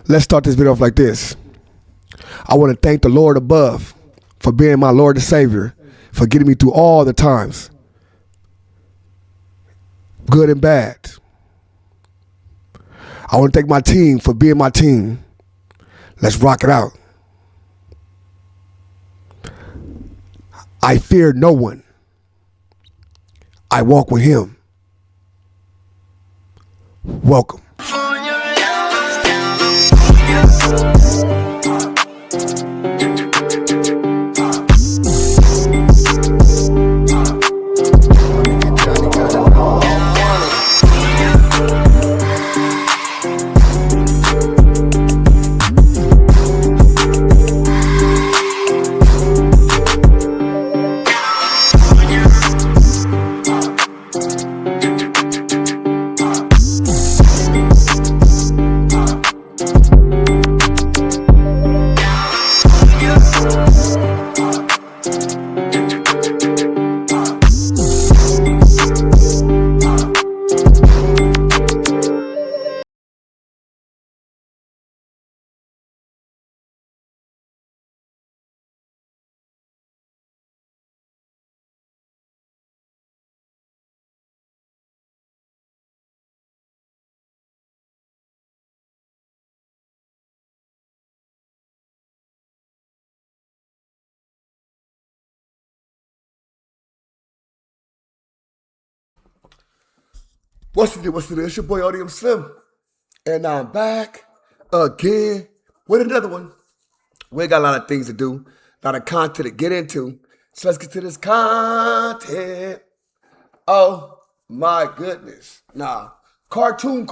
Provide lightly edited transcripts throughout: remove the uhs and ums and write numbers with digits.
Let's start this video off like this. I want to thank the Lord above for being my Lord and Savior, for getting me through all the times, good and bad. I want to thank my team for being my team. Let's rock it out. I fear no one. I walk with him. Welcome. What's the deal? It's your boy Odium Slim. And I'm back again with another one. We got a lot of things to do, a lot of content to get into. So let's get to this content. Oh my goodness. Nah. Cartoon,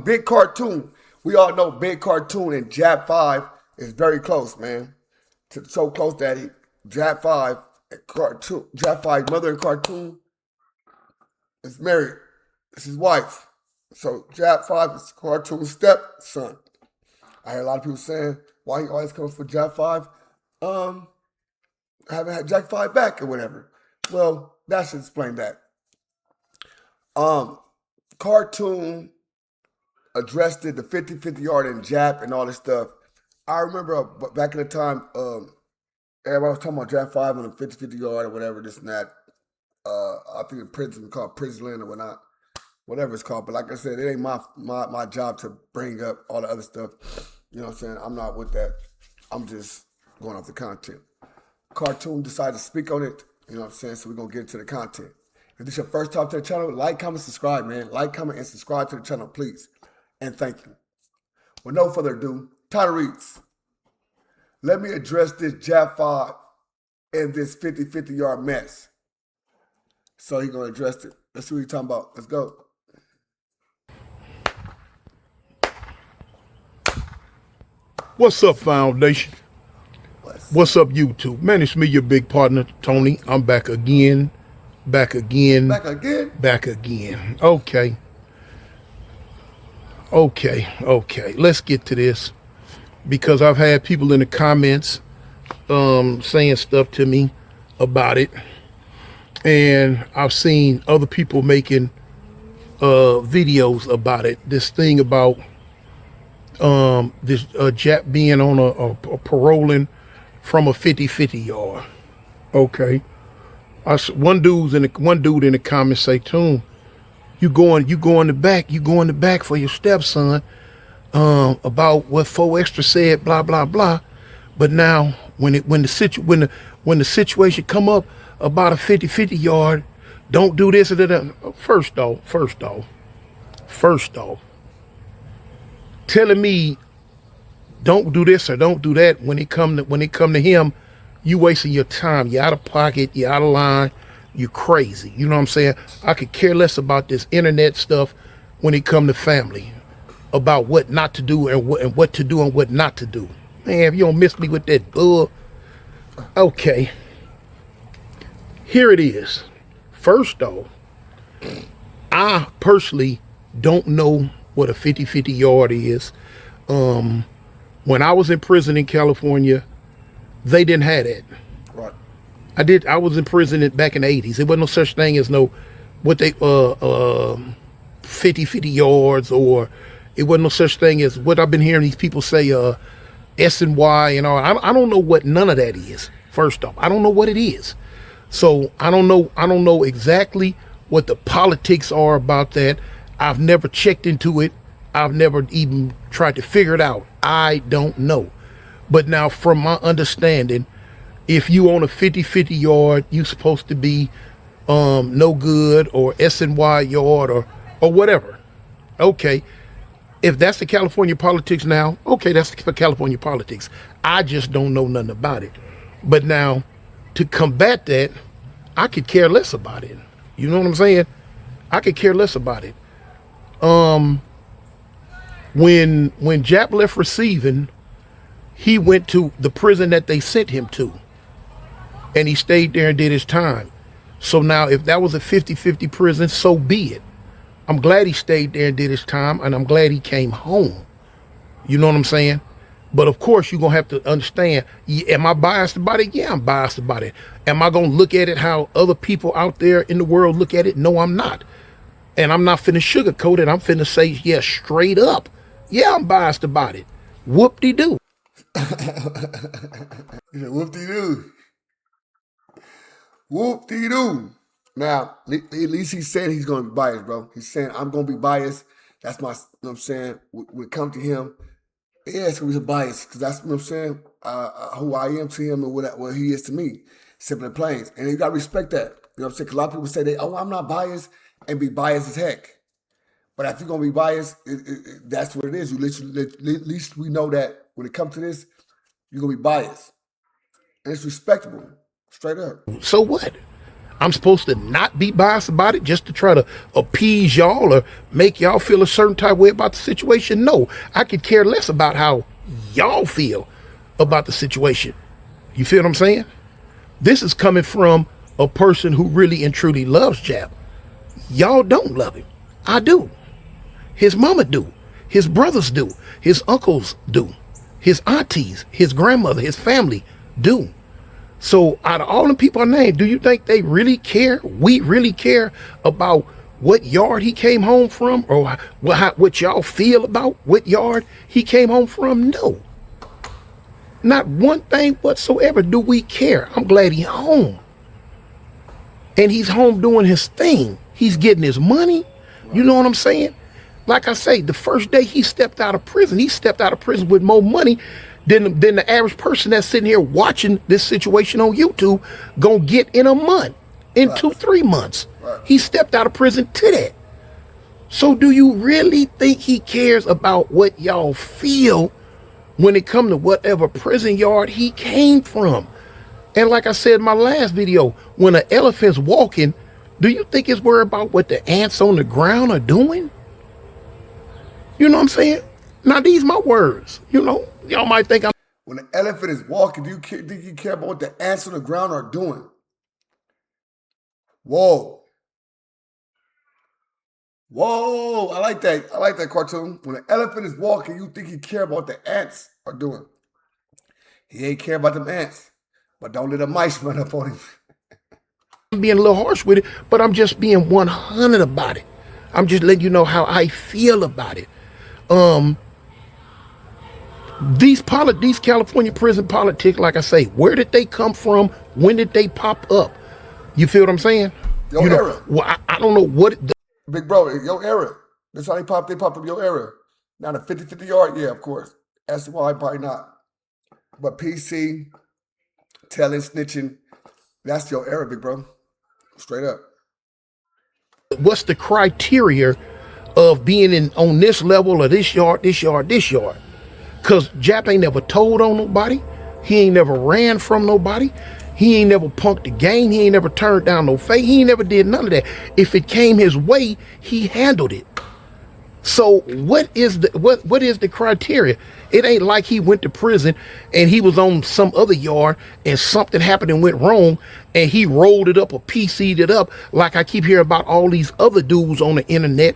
big cartoon. We all know big cartoon and Jap5 is very close, man. So close that Jap5 mother and cartoon is married. It's his wife. So Jap5 is cartoon stepson. I hear a lot of people saying why he always comes for Jap5. I haven't had Jap5 back or whatever. Well, that should explain that. Cartoon addressed it, the 50-50 yard and Jap and all this stuff. I remember back in the time, everybody was talking about Jap5 on the 50-50 yard or whatever, this and that. I think the prison called Prison Land or whatnot. Whatever it's called, but like I said, it ain't my job to bring up all the other stuff. You know what I'm saying? I'm not with that. I'm just going off the content. Cartoon decided to speak on it. You know what I'm saying? So we're going to get into the content. If this is your first time to the channel, like, comment, subscribe, man. Like, comment, and subscribe to the channel, please. And thank you. With no further ado, title reads, let me address this Jap5 and this 50-50 yard mess. So he's going to address it. Let's see what he's talking about. Let's go. What's up, Foundation? What's up, YouTube? Man, it's me, your big partner, Tony. I'm back again. Back again. Okay. Let's get to this. Because I've had people in the comments saying stuff to me about it. And I've seen other people making videos about it. This thing about this Jap being on a paroling from a 50-50 yard. Okay. One dude in the comments say, Toon, you going the back for your stepson about what 4 Extra said, blah blah blah. But now when the situation come up about a 50-50 yard, don't do this or that. First off, telling me don't do this or don't do that when it come to him, you wasting your time. You're out of pocket, you're out of line, you're crazy. You know what I'm saying? I could care less about this internet stuff when it come to family, about what not to do and what to do and what not to do. Man, if you don't miss me with that bull. Okay. Here it is. First off, I personally don't know what a 50-50 yard is. When I was in prison in California, they didn't have that. Right. I was in prison back in the 80s. There wasn't no such thing as 50-50 yards or It wasn't no such thing as what I've been hearing these people say, S and Y and all. I don't know what none of that is. First off, I don't know what it is. So I don't know. I don't know exactly what the politics are about that. I've never checked into it. I've never even tried to figure it out. I don't know. But now, from my understanding, if you own a 50-50 yard, you're supposed to be no good, or S and Y yard, or whatever. Okay, if that's the California politics now, okay, that's the California politics. I just don't know nothing about it. But now, to combat that, I could care less about it. You know what I'm saying? I could care less about it. When Jap left receiving, he went to the prison that they sent him to, and he stayed there and did his time. So now, if that was a 50-50 prison, so be it. I'm glad he stayed there and did his time, and I'm glad he came home. You know what I'm saying? But of course, you're going to have to understand, am I biased about it? Yeah, I'm biased about it. Am I going to look at it how other people out there in the world look at it? No, I'm not. And I'm not finna sugarcoat it. I'm finna say, yeah, straight up. Yeah, I'm biased about it. Whoop-de-doo. Whoop-de-doo. Whoop-de-doo. Now, at least he's saying he's going to be biased, bro. He's saying, I'm going to be biased. That's my, you know what I'm saying? When it comes to him, yeah, it's going to be a bias because that's, you know what I'm saying, who I am to him and what he is to me. Simple and plain. And you got to respect that. You know what I'm saying? Because a lot of people say, I'm not biased, and be biased as heck. But if you're going to be biased, that's what it is. You literally, at least we know that when it comes to this, you're going to be biased. And it's respectable. Straight up. So what? I'm supposed to not be biased about it just to try to appease y'all or make y'all feel a certain type of way about the situation? No, I could care less about how y'all feel about the situation. You feel what I'm saying? This is coming from a person who really and truly loves Jap. Y'all don't love him. I do. His mama do. His brothers do. His uncles do. His aunties, his grandmother, his family do. So out of all the people I named, do you think they really care? We really care about what yard he came home from, or what y'all feel about what yard he came home from? No. Not one thing whatsoever do we care. I'm glad he's home. And he's home doing his thing. He's getting his money. You know what I'm saying? Like I say, the first day he stepped out of prison with more money than the average person that's sitting here watching this situation on YouTube gonna get in a month, in 2-3 months. He stepped out of prison to that. So do you really think he cares about what y'all feel when it comes to whatever prison yard he came from? And like I said in my last video, when an elephant's walking, do you think it's worried about what the ants on the ground are doing? You know what I'm saying? Now, these my words. You know, y'all might think I'm... When the elephant is walking, do you think you care about what the ants on the ground are doing? Whoa. Whoa. I like that. I like that cartoon. When the elephant is walking, you think he care about what the ants are doing. He ain't care about them ants. But don't let the mice run up on him. I'm being a little harsh with it, but I'm just being 100 about it. I'm just letting you know how I feel about it. These California prison politics, like I say, where did they come from? When did they pop up? You feel what I'm saying? Your era. Well, I don't know what... Big bro, your era. That's how they popped up your era. Now the 50-50 yard, yeah, of course. SY, probably not. But PC, telling, snitching, that's your era, big bro. Straight up. What's the criteria of being on this level or this yard? Because Jap ain't never told on nobody. He ain't never ran from nobody. He ain't never punked the game. He ain't never turned down no fake. He ain't never did none of that. If it came his way, he handled it. So what is the criteria? It ain't like he went to prison and he was on some other yard and something happened and went wrong and he rolled it up or PC'd it up like I keep hearing about all these other dudes on the internet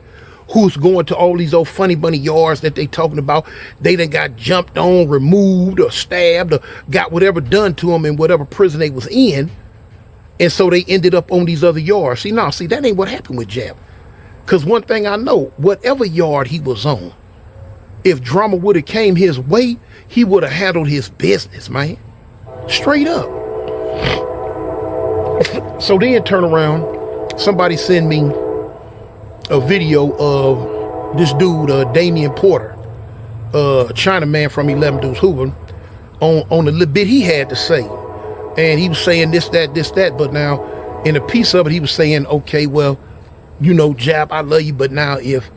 who's going to all these old funny bunny yards that they talking about. They done got jumped on, removed, or stabbed, or got whatever done to them in whatever prison they was in. And so they ended up on these other yards. See, that ain't what happened with Jap. Because one thing I know, whatever yard he was on, If drama would have came his way, he would have handled his business, man. Straight up. So then turn around, somebody send me a video of this dude, Damian Porter, Chinaman from 11 Deuce Hoover, on the little bit he had to say. And he was saying this, that, but now in a piece of it, he was saying, okay, well, you know, Jap, I love you, but now if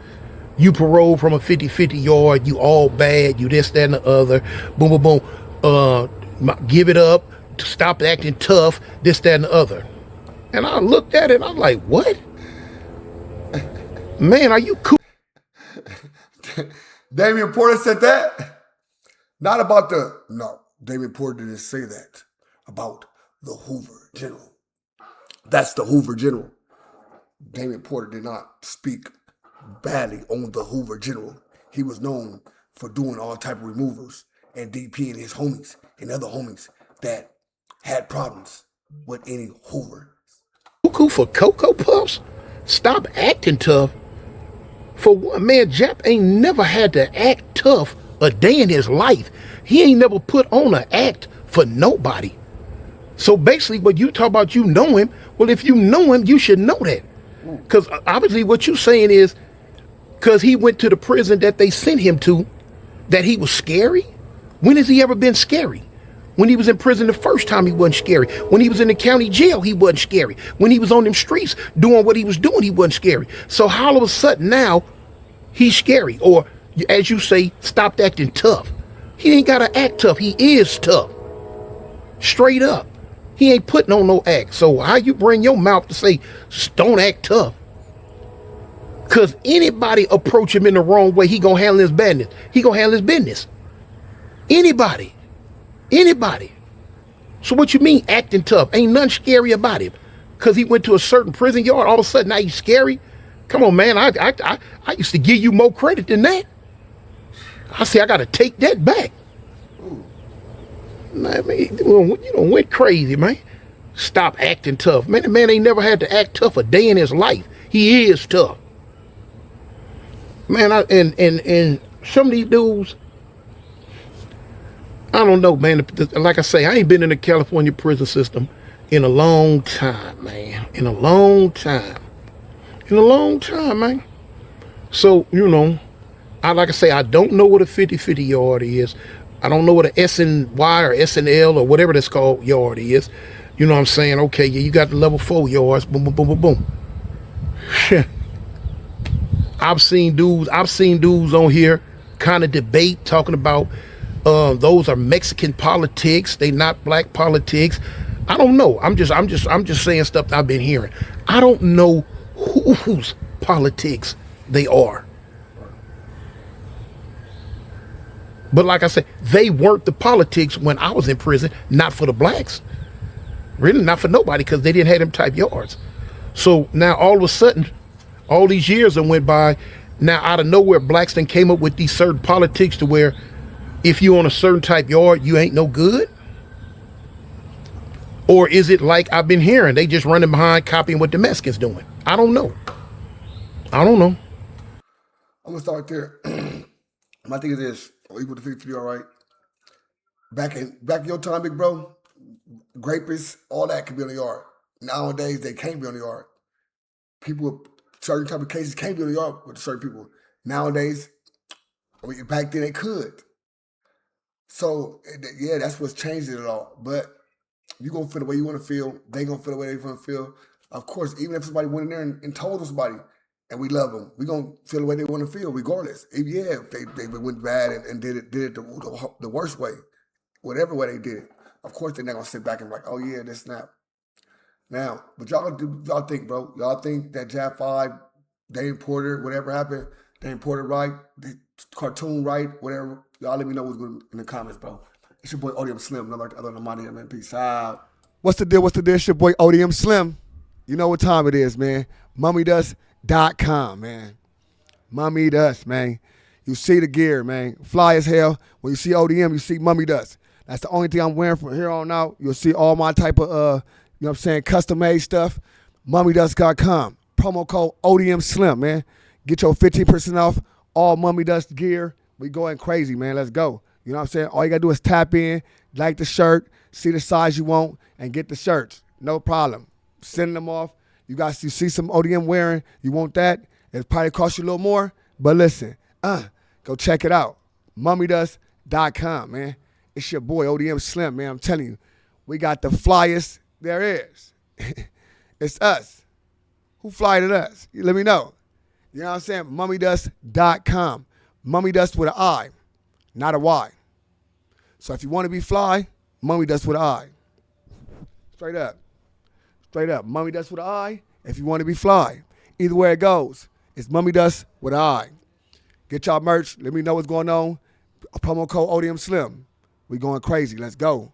you parole from a 50-50 yard, you all bad, you this, that, and the other, boom, boom, boom, give it up, stop acting tough, this, that, and the other. And I looked at it and I'm like, what? Man, are you cool? Damian Porter said that? Not about no, Damian Porter didn't say that. About the Hoover General. That's the Hoover General. Damian Porter did not speak badly on the Hoover General. He was known for doing all type of removals and DPing his homies and other homies that had problems with any Hoover. Cuckoo for Cocoa Puffs? Stop acting tough. For one, man, Jap ain't never had to act tough a day in his life. He ain't never put on an act for nobody. So basically, what you talk about, you know him. Well, if you know him, you should know that. Because obviously what you're saying is because he went to the prison that they sent him to, that he was scary? When has he ever been scary? When he was in prison the first time, he wasn't scary. When he was in the county jail, he wasn't scary. When he was on them streets doing what he was doing, he wasn't scary. So how all of a sudden now, he's scary? Or, as you say, stopped acting tough. He ain't got to act tough. He is tough. Straight up. He ain't putting on no act. So how you bring your mouth to say, don't act tough? Because anybody approach him in the wrong way, he gonna handle his business. He gonna handle his business. Anybody. So what you mean acting tough? Ain't nothing scary about him. Because he went to a certain prison yard, all of a sudden now he's scary? Come on, man. I used to give you more credit than that. I say I gotta take that back. Man, you done went crazy, man. Stop acting tough. Man, the man ain't never had to act tough a day in his life. He is tough. Man, and some of these dudes, I don't know, man. Like I say, I ain't been in the California prison system in a long time, man. In a long time, man. So, you know, like I say, I don't know what a 50-50 yard is. I don't know what a SNY or SNL or whatever that's called yard is. You know what I'm saying? Okay, yeah, you got the level 4 yards. Boom, boom, boom, boom, boom. I've seen dudes on here kind of debate talking about those are Mexican politics. They not black politics. I don't know. I'm just saying stuff that I've been hearing. I don't know whose politics they are. But like I said, they weren't the politics when I was in prison, not for the blacks. Really, not for nobody, because they didn't have them type yards. So now all of a sudden, all these years that went by, now out of nowhere, blacks then came up with these certain politics to where if you on a certain type yard, you ain't no good? Or is it like I've been hearing, they just running behind copying what the Mexicans doing? I don't know. I'm gonna start there. My thing is this: equal to 50, all right. Back in your time, big bro, grapists, all that could be on the yard. Nowadays, they can't be on the yard. People with certain type of cases can't be on the yard with certain people. Nowadays, I mean, back then they could. So yeah, that's what's changed it all. But you gonna feel the way you want to feel. They gonna feel the way they want to feel. Of course, even if somebody went in there and told somebody, and we love them, we gonna feel the way they want to feel, regardless. If they went bad and did it the worst way, whatever way they did it. Of course, they're not gonna sit back and be like, oh yeah, this snap. Now, but y'all think, bro? Y'all think that Jap5, Dame Porter, whatever happened, Dame Porter right, the cartoon right, whatever. Y'all let me know what's good in the comments, bro. It's your boy ODM Slim. Another than my name, man. Peace out. What's the deal? It's your boy ODM Slim. You know what time it is, man. MummyDust.com, man. Mummy Dust, man. You see the gear, man. Fly as hell. When you see ODM, you see Mummy Dust. That's the only thing I'm wearing from here on out. You'll see all my type of, you know what I'm saying, custom-made stuff. MummyDust.com. Promo code ODM Slim, man. Get your 15% off all Mummy Dust gear. We going crazy, man. Let's go. You know what I'm saying? All you got to do is tap in, like the shirt, see the size you want, and get the shirts. No problem. Sending them off. You see some ODM wearing. You want that? It probably cost you a little more. But listen, go check it out. MummyDust.com, man. It's your boy ODM Slim, man. I'm telling you. We got the flyest there is. It's us. Who fly to us? You let me know. You know what I'm saying? MummyDust.com. Mummy Dust with an I, not a Y. So if you want to be fly, Mummy Dust with an I. Straight up. Straight up. Mummy Dust with an I if you want to be fly. Either way it goes, it's Mummy Dust with an I. Get y'all merch. Let me know what's going on. A promo code ODM Slim. We going crazy. Let's go.